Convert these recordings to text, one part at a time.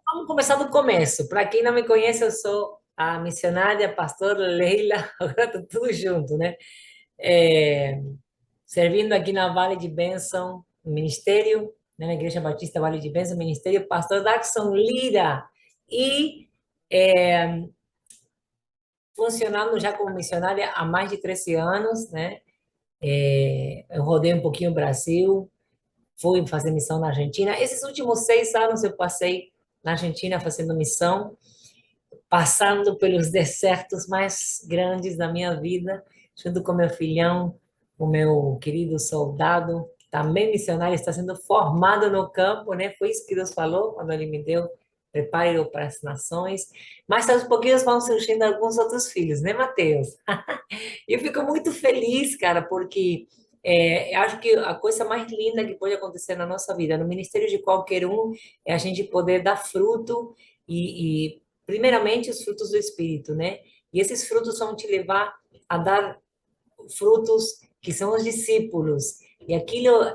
Vamos começar do começo. Para quem não me conhece, eu sou a missionária, pastora Leila, agora tá tudo junto, né? É, servindo aqui na Vale de Bênção, no ministério, né, na Igreja Batista Vale de Bênção, ministério pastor Daxon Lira. E funcionando já como missionária há mais de 13 anos, né? Eu rodei um pouquinho o Brasil, fui fazer missão na Argentina. Esses últimos 6 anos eu passei na Argentina fazendo missão, passando pelos desertos mais grandes da minha vida, junto com meu filhão, o meu querido soldado, também missionário, está sendo formado no campo, né? Foi isso que Deus falou quando Ele me deu, prepare-o para as nações. Mas aos pouquinhos vão surgindo alguns outros filhos, né, Mateus? E eu fico muito feliz, cara, porque eu acho que a coisa mais linda que pode acontecer na nossa vida, no ministério de qualquer um, é a gente poder dar fruto e primeiramente, os frutos do Espírito, né? E esses frutos vão te levar a dar frutos que são os discípulos. E aquilo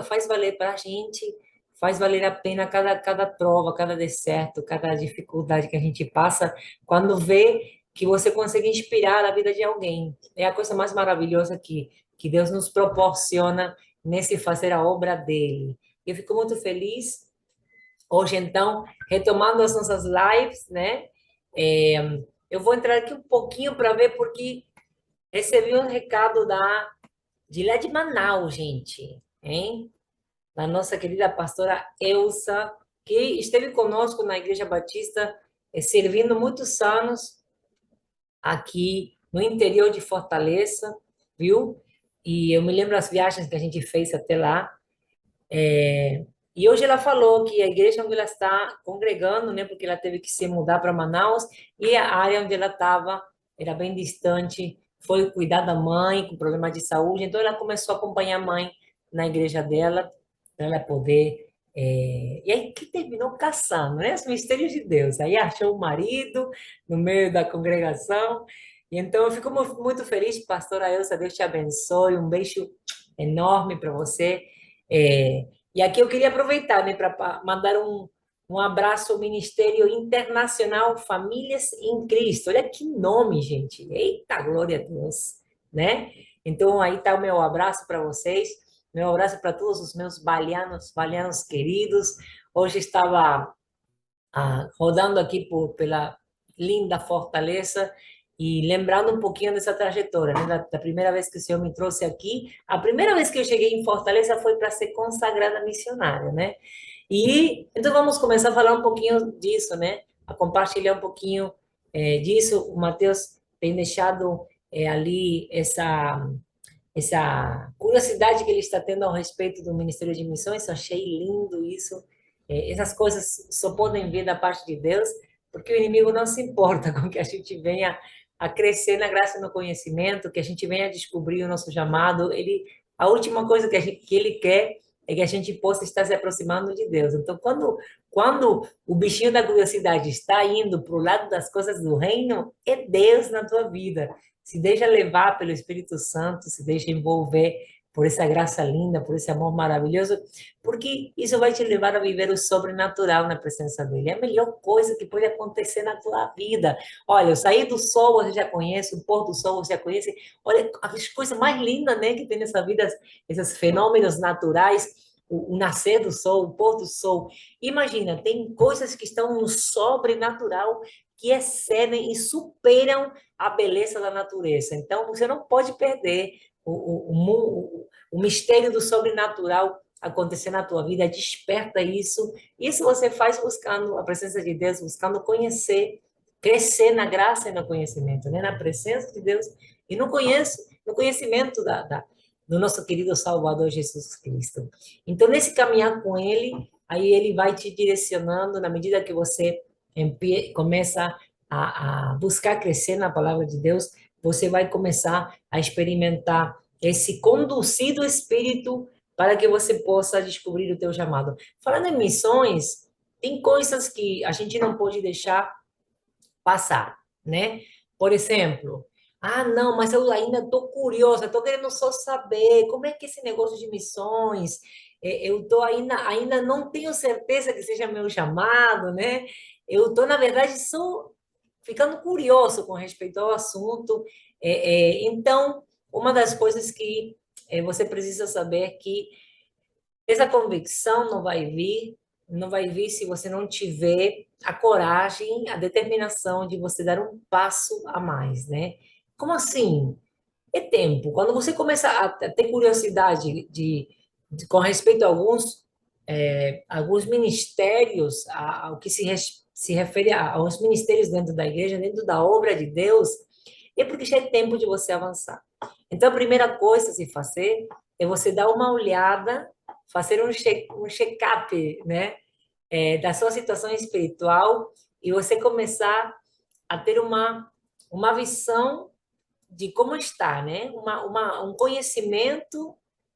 faz valer para a gente, faz valer a pena cada prova, cada deserto, cada dificuldade que a gente passa, quando vê que você consegue inspirar a vida de alguém. É a coisa mais maravilhosa que Deus nos proporciona nesse fazer a obra dele. Eu fico muito feliz. Hoje, então, retomando as nossas lives, né? É, eu vou entrar aqui um pouquinho para ver, porque recebi um recado de lá de Manaus, gente, hein? Da nossa querida pastora Elsa, que esteve conosco na Igreja Batista, servindo muitos anos aqui no interior de Fortaleza, viu? E eu me lembro as viagens que a gente fez até lá. E hoje ela falou que a igreja onde ela está congregando, né, porque ela teve que se mudar para Manaus, e a área onde ela estava era bem distante, foi cuidar da mãe com problema de saúde, então ela começou a acompanhar a mãe na igreja dela, para ela poder. E aí que terminou casando, né? Os mistérios de Deus. Aí achou o marido no meio da congregação, e então eu fico muito feliz, pastora Elsa, Deus te abençoe, um beijo enorme para você. É, e aqui eu queria aproveitar, né, para mandar um abraço ao Ministério Internacional Famílias em Cristo. Olha que nome, gente. Eita, glória a Deus, né? Então, aí está o meu abraço para vocês, meu abraço para todos os meus balianos queridos. Hoje estava rodando aqui pela linda Fortaleza e lembrando um pouquinho dessa trajetória, né? Da primeira vez que o Senhor me trouxe aqui. A primeira vez que eu cheguei em Fortaleza foi para ser consagrada missionária, né? E então vamos começar a falar um pouquinho disso, né? A compartilhar um pouquinho disso. O Mateus tem deixado ali essa curiosidade que ele está tendo ao respeito do Ministério de Missões. Eu achei lindo isso. Essas coisas só podem vir da parte de Deus, porque o inimigo não se importa com que a gente venha a crescer na graça e no conhecimento, que a gente venha a descobrir o nosso chamado. A última coisa que ele quer é que a gente possa estar se aproximando de Deus. Então, quando o bichinho da curiosidade está indo para o lado das coisas do reino, é Deus na tua vida. Se deixa levar pelo Espírito Santo, se deixa envolver por essa graça linda, por esse amor maravilhoso, porque isso vai te levar a viver o sobrenatural na presença dele. É a melhor coisa que pode acontecer na tua vida. Olha, o sair do sol você já conhece, o pôr do sol você já conhece. Olha, as coisas mais lindas, né, que tem nessa vida, esses fenômenos naturais, o nascer do sol, o pôr do sol. Imagina, tem coisas que estão no sobrenatural que excedem e superam a beleza da natureza. Então, você não pode perder o mistério do sobrenatural acontecer na tua vida, desperta isso. Isso você faz buscando a presença de Deus, buscando conhecer, crescer na graça e no conhecimento, né? Na presença de Deus e no conhecimento do nosso querido Salvador Jesus Cristo. Então, nesse caminhar com Ele, aí Ele vai te direcionando na medida que você começa a buscar crescer na palavra de Deus, você vai começar a experimentar esse conduzir do Espírito para que você possa descobrir o teu chamado. Falando em missões, tem coisas que a gente não pode deixar passar, né? Por exemplo, não, mas eu ainda estou curiosa, estou querendo só saber como é que é esse negócio de missões. eu estou ainda não tenho certeza que seja meu chamado, né? Eu estou, na verdade, só ficando curioso com respeito ao assunto. Então, uma das coisas que você precisa saber é que essa convicção não vai vir se você não tiver a coragem, a determinação de você dar um passo a mais, né? Como assim? É tempo. Quando você começa a ter curiosidade com respeito a alguns ministérios, ao que se refere aos ministérios dentro da igreja, dentro da obra de Deus, é porque já é tempo de você avançar. Então, a primeira coisa a se fazer é você dar uma olhada, fazer um check-up, né, da sua situação espiritual e você começar a ter uma visão de como está, né? Um conhecimento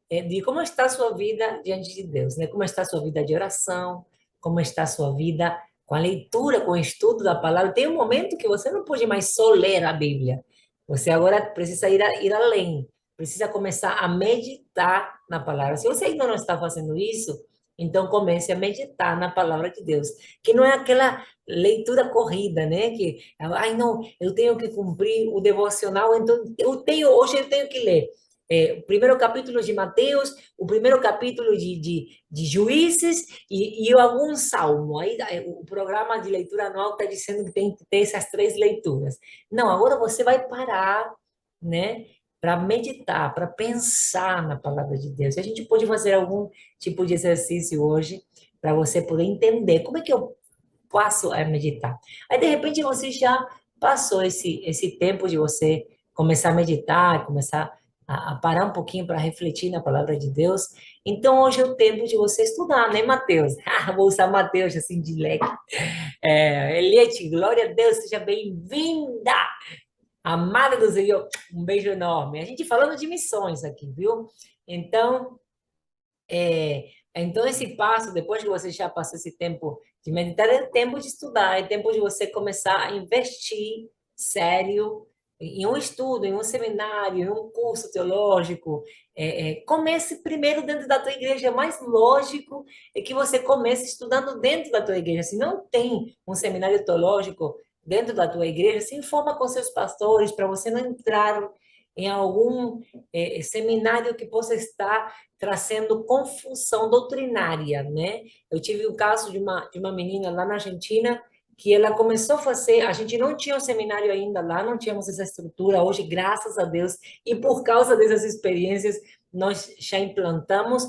de como está a sua vida diante de Deus, né? Como está a sua vida de oração, como está a sua vida com a leitura, com o estudo da palavra. Tem um momento que você não pode mais só ler a Bíblia. Você agora precisa ir além, precisa começar a meditar na palavra. Se você ainda não está fazendo isso, então comece a meditar na palavra de Deus, que não é aquela leitura corrida, né? Que, ai, não, eu tenho que cumprir o devocional, então hoje eu tenho que ler o primeiro capítulo de Mateus, o primeiro capítulo de Juízes e algum salmo. Aí o programa de leitura anual está dizendo que tem que ter essas três leituras. Não, agora você vai parar, né? Para meditar, para pensar na palavra de Deus. A gente pode fazer algum tipo de exercício hoje para você poder entender como é que eu passo a meditar. Aí, de repente, você já passou esse tempo de você começar a meditar, começar a parar um pouquinho para refletir na palavra de Deus. Então, hoje é o tempo de você estudar, né, Mateus? Vou usar Mateus assim de leque. Eliette, glória a Deus, seja bem-vinda! Amada do Senhor, um beijo enorme. A gente falando de missões aqui, viu? Então, então, esse passo, depois que você já passou esse tempo de meditar, é tempo de estudar, é tempo de você começar a investir sério em um estudo, em um seminário, em um curso teológico. Comece primeiro dentro da tua igreja. É mais lógico é que você comece estudando dentro da tua igreja. Se não tem um seminário teológico dentro da tua igreja, se informa com seus pastores para você não entrar em algum seminário que possa estar trazendo confusão doutrinária, né? Eu tive o caso de uma menina lá na Argentina que ela começou a fazer, a gente não tinha um seminário ainda lá, não tínhamos essa estrutura, hoje, graças a Deus, e por causa dessas experiências, nós já implantamos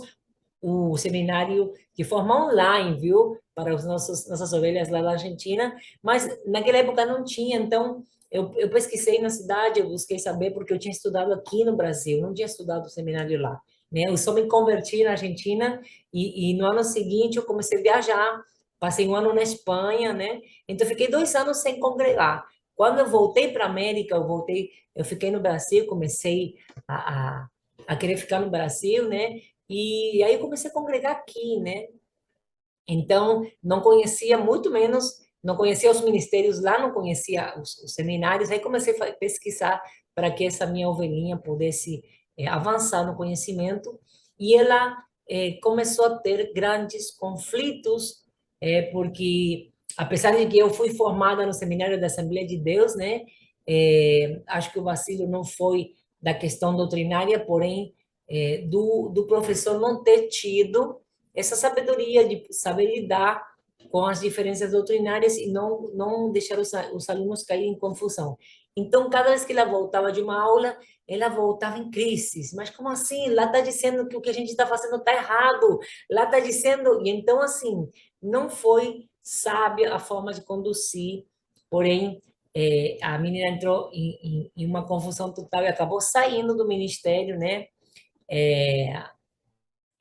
o seminário de forma online, viu? Para os nossas ovelhas lá na Argentina, mas naquela época não tinha, então eu pesquisei na cidade, eu busquei saber, porque eu tinha estudado aqui no Brasil, não tinha estudado o seminário lá, né? Eu só me converti na Argentina e no ano seguinte eu comecei a viajar, passei um ano na Espanha, né? Então fiquei 2 anos sem congregar. Quando eu voltei para a América, eu fiquei no Brasil, comecei a, a, a querer ficar no Brasil, né? E aí eu comecei a congregar aqui, né? Então, não conhecia, muito menos, não conhecia os ministérios lá, não conhecia os seminários. Aí comecei a pesquisar para que essa minha ovelhinha pudesse avançar no conhecimento. E ela começou a ter grandes conflitos, porque, apesar de que eu fui formada no Seminário da Assembleia de Deus, né? Acho que o vacilo não foi da questão doutrinária, porém, do professor não ter tido essa sabedoria de saber lidar com as diferenças doutrinárias e não deixar os alunos caírem em confusão. Então, cada vez que ela voltava de uma aula, ela voltava em crises. Mas como assim? Lá está dizendo que o que a gente está fazendo está errado. Lá está dizendo... E então, assim, não foi sábia a forma de conduzir, porém, a menina entrou em uma confusão total e acabou saindo do ministério, né?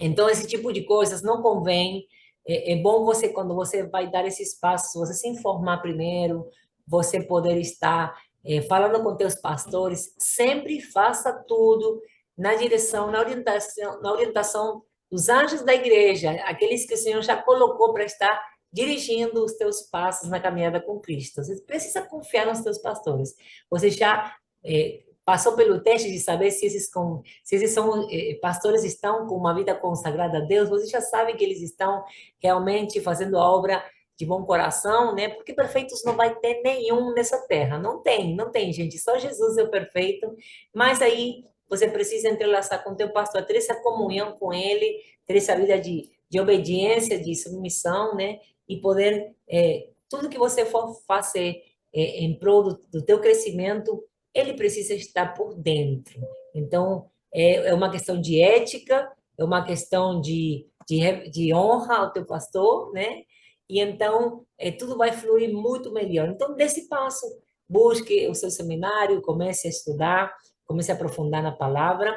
Então, esse tipo de coisas não convém. É bom você, quando você vai dar esses passos, você se informar primeiro, você poder estar falando com teus pastores. Sempre faça tudo na direção, na orientação dos anjos da igreja, aqueles que o Senhor já colocou para estar dirigindo os teus passos na caminhada com Cristo. Você precisa confiar nos teus pastores. Você já passou pelo teste de saber se esses são, pastores estão com uma vida consagrada a Deus, você já sabe que eles estão realmente fazendo a obra de bom coração, né? Porque perfeitos não vai ter nenhum nessa terra. Não tem, gente. Só Jesus é o perfeito. Mas aí você precisa entrelaçar com o teu pastor, ter essa comunhão com ele, ter essa vida de obediência, de submissão, né? E poder, tudo que você for fazer em prol do teu crescimento, ele precisa estar por dentro. Então, é uma questão de ética, é uma questão de honra ao teu pastor, né? E então, tudo vai fluir muito melhor. Então, desse passo, busque o seu seminário, comece a estudar, comece a aprofundar na palavra,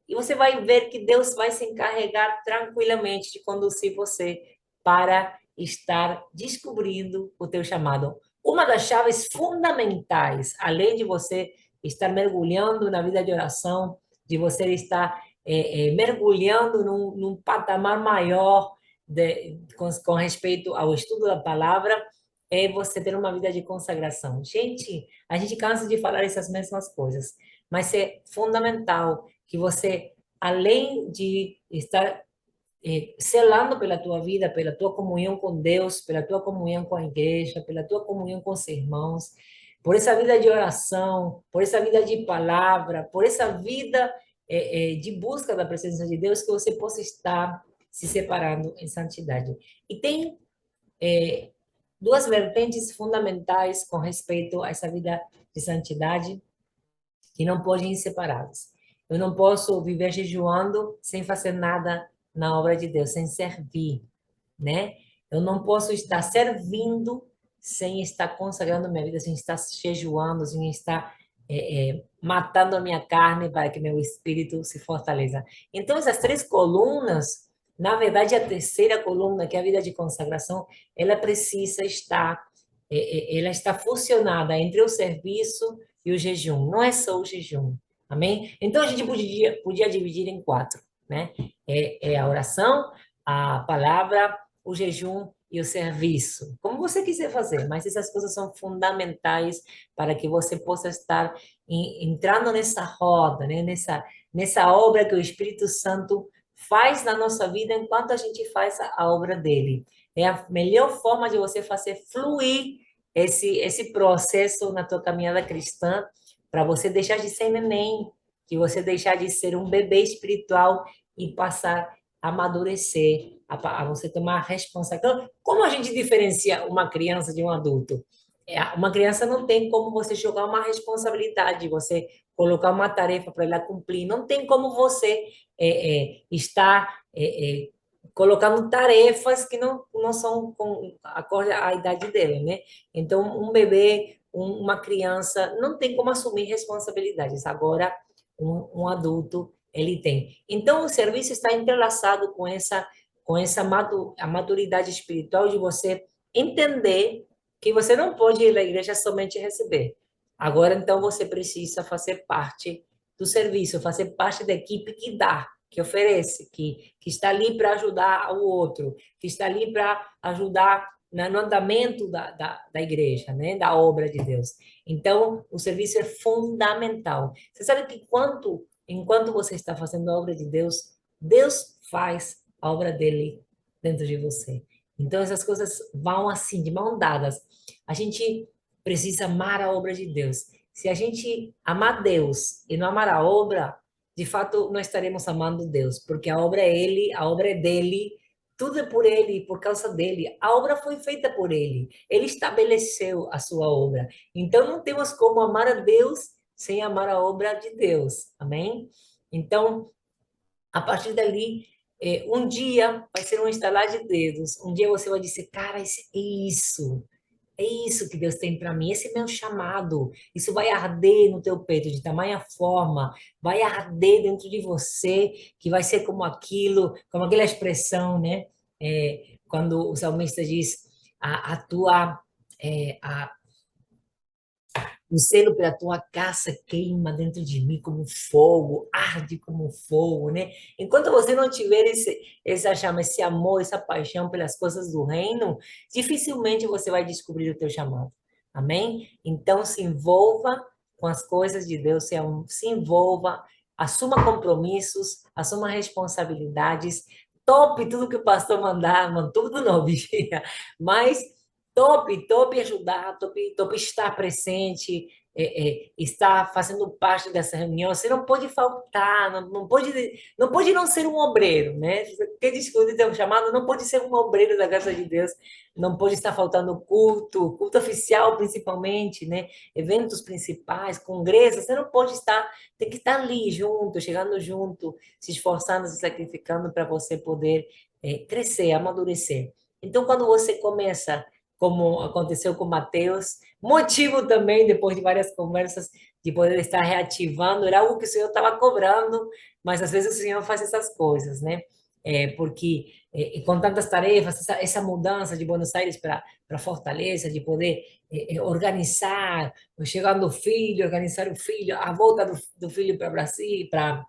e você vai ver que Deus vai se encarregar tranquilamente de conduzir você para estar descobrindo o teu chamado. Uma das chaves fundamentais, além de você estar mergulhando na vida de oração, de você estar mergulhando num patamar maior com respeito ao estudo da palavra, é você ter uma vida de consagração. Gente, a gente cansa de falar essas mesmas coisas, mas é fundamental que você, além de estar selando pela tua vida, pela tua comunhão com Deus, pela tua comunhão com a igreja, pela tua comunhão com os irmãos, por essa vida de oração, por essa vida de palavra, por essa vida de busca da presença de Deus, que você possa estar se separando em santidade. E tem duas vertentes fundamentais com respeito a essa vida de santidade que não podem ir separadas. Eu não posso viver jejuando sem fazer nada na obra de Deus, sem servir, né? Eu não posso estar servindo sem estar consagrando minha vida, sem estar jejuando, sem estar matando a minha carne para que meu espírito se fortaleça. Então, essas três colunas, na verdade, a terceira coluna, que é a vida de consagração, ela precisa estar, ela está fusionada entre o serviço e o jejum. Não é só o jejum, amém? Então, a gente podia dividir em quatro, né? É a oração, a palavra, o jejum e o serviço. Como você quiser fazer, mas essas coisas são fundamentais para que você possa estar entrando nessa roda, né? Nessa obra que o Espírito Santo faz na nossa vida enquanto a gente faz a obra dele. É a melhor forma de você fazer fluir esse processo na tua caminhada cristã, para você deixar de ser neném, que você deixar de ser um bebê espiritual e passar a amadurecer, a você tomar responsabilidade. Então, como a gente diferencia uma criança de um adulto? Uma criança não tem como você jogar uma responsabilidade, você colocar uma tarefa para ela cumprir. Não tem como você estar colocando tarefas que não são com acorde à idade dela, né? Então, um bebê, uma criança, não tem como assumir responsabilidades. Agora, um adulto, ele tem. Então, o serviço está entrelaçado a maturidade espiritual de você entender que você não pode ir à igreja somente receber. Agora, então, você precisa fazer parte do serviço, fazer parte da equipe que dá, que oferece, que está ali para ajudar o outro, que está ali para ajudar no andamento da igreja, né? Da obra de Deus. Então, o serviço é fundamental. Você sabe que enquanto você está fazendo a obra de Deus, Deus faz a obra dele dentro de você. Então, essas coisas vão assim, de mão dadas. A gente precisa amar a obra de Deus. Se a gente amar Deus e não amar a obra, de fato, não estaremos amando Deus, porque a obra é Ele, a obra é dele, tudo é por Ele e por causa dele. A obra foi feita por Ele. Ele estabeleceu a sua obra. Então, não temos como amar a Deus sem amar a obra de Deus. Amém? Então, a partir dali, um dia vai ser um estalar de dedos. Um dia você vai dizer, cara, é isso que Deus tem para mim, esse é meu chamado. Isso vai arder no teu peito de tamanha forma, vai arder dentro de você, que vai ser como aquilo, como aquela expressão, né? Quando o salmista diz, a tua, a o selo pela tua caça queima dentro de mim como fogo, arde como fogo, né? Enquanto você não tiver essa chama, esse amor, essa paixão pelas coisas do reino, dificilmente você vai descobrir o teu chamado. Amém? Então se envolva com as coisas de Deus, se envolva, assuma compromissos, assuma responsabilidades, tope tudo que o pastor mandar, mano, tudo não, bichinha, mas tope ajudar, tope estar presente, estar fazendo parte dessa reunião. Você não pode faltar, não pode não ser um obreiro, né? Quem discute ter um chamado não pode ser um obreiro da graça de Deus, não pode estar faltando culto oficial principalmente, né? Eventos principais, congressos, você não pode estar, tem que estar ali junto, chegando junto, se esforçando, se sacrificando para você poder crescer, amadurecer. Então, quando você começa, como aconteceu com Mateus, motivo também, depois de várias conversas, de poder estar reativando, era algo que o Senhor estava cobrando, mas às vezes o Senhor faz essas coisas, né? Porque com tantas tarefas, essa mudança de Buenos Aires para Fortaleza, de poder organizar, chegando o filho, organizar o filho, a volta do filho para Brasil, para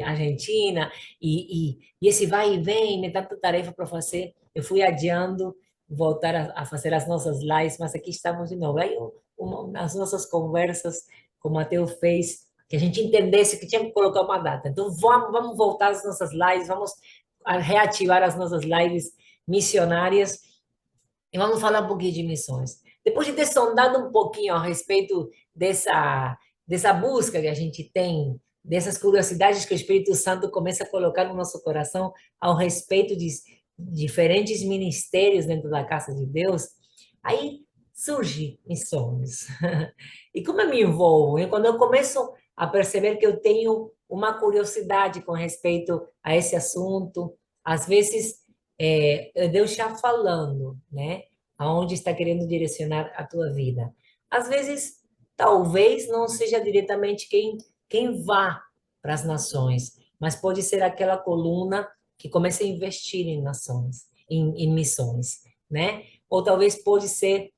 Argentina, e esse vai e vem, né, tanta tarefa para fazer, eu fui adiando voltar a fazer as nossas lives, mas aqui estamos de novo. Aí, as nossas conversas, como o Mateus fez, que a gente entendesse que tinha que colocar uma data. Então, vamos voltar às nossas lives, vamos reativar as nossas lives missionárias e vamos falar um pouquinho de missões. Depois de ter sondado um pouquinho a respeito dessa busca que a gente tem, dessas curiosidades que o Espírito Santo começa a colocar no nosso coração ao respeito de diferentes ministérios dentro da casa de Deus, aí surge missões. E como eu me envolvo? Quando eu começo a perceber que eu tenho uma curiosidade com respeito a esse assunto, às vezes Deus já falando, né? Aonde está querendo direcionar a tua vida. Às vezes, talvez não seja diretamente quem vá para as nações, mas pode ser aquela coluna que comece a investir em nações, em missões, né? Ou talvez pode ser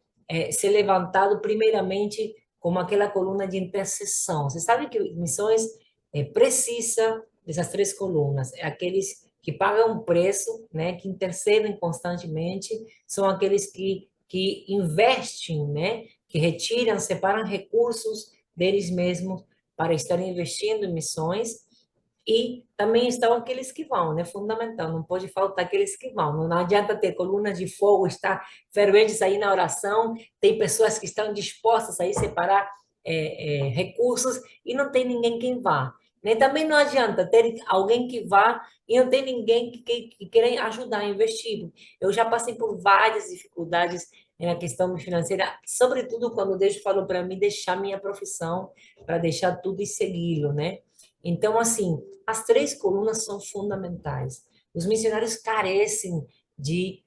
levantado primeiramente como aquela coluna de intercessão. Você sabe que missões precisa dessas três colunas. É aqueles que pagam um preço, né? Que intercedem constantemente, são aqueles que investem, né? Que retiram, separam recursos deles mesmos para estar investindo em missões e também estão aqueles que vão, né? Fundamental, não pode faltar aqueles que vão. Não adianta ter colunas de fogo, estar ferventes aí na oração, tem pessoas que estão dispostas a ir separar recursos e não tem ninguém que vá. Nem também não adianta ter alguém que vá e não tem ninguém que queira ajudar a investir. Eu já passei por várias dificuldades na questão financeira, sobretudo quando Deus falou para mim deixar minha profissão, para deixar tudo e segui-lo, né? Então, assim, as três colunas são fundamentais. Os missionários carecem de